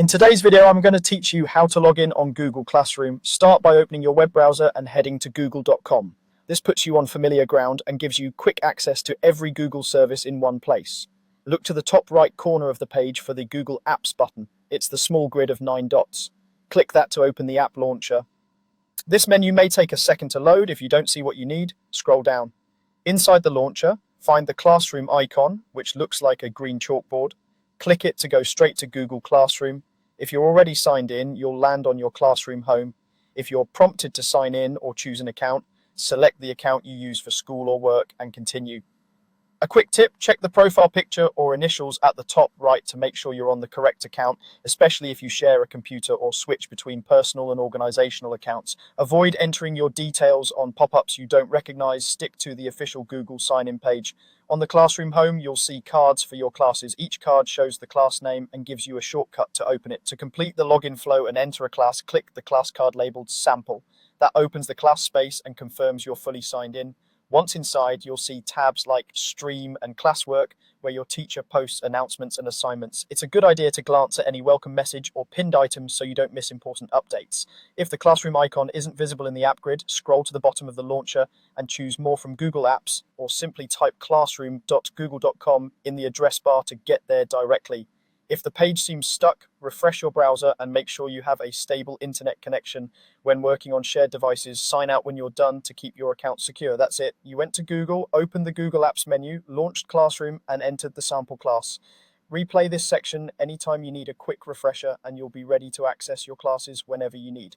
In today's video, I'm going to teach you how to log in on Google Classroom. Start by opening your web browser and heading to google.com. This puts you on familiar ground and gives you quick access to every Google service in one place. Look to the top right corner of the page for the Google Apps button. It's the small grid of 9 dots. Click that to open the app launcher. This menu may take a second to load. If you don't see what you need, scroll down. Inside the launcher, find the Classroom icon, which looks like a green chalkboard. Click it to go straight to Google Classroom. If you're already signed in, you'll land on your Classroom home. If you're prompted to sign in or choose an account, select the account you use for school or work and continue. A quick tip, check the profile picture or initials at the top right to make sure you're on the correct account, especially if you share a computer or switch between personal and organizational accounts. Avoid entering your details on pop-ups you don't recognize. Stick to the official Google sign-in page. On the Classroom home, you'll see cards for your classes. Each card shows the class name and gives you a shortcut to open it. To complete the login flow and enter a class, click the class card labeled Sample. That opens the class space and confirms you're fully signed in. Once inside, you'll see tabs like Stream and Classwork, where your teacher posts announcements and assignments. It's a good idea to glance at any welcome message or pinned items so you don't miss important updates. If the Classroom icon isn't visible in the app grid, scroll to the bottom of the launcher and choose More from Google Apps, or simply type classroom.google.com in the address bar to get there directly. If the page seems stuck, refresh your browser and make sure you have a stable internet connection. When working on shared devices, sign out when you're done to keep your account secure. That's it. You went to Google, opened the Google Apps menu, launched Classroom, and entered the sample class. Replay this section anytime you need a quick refresher, and you'll be ready to access your classes whenever you need.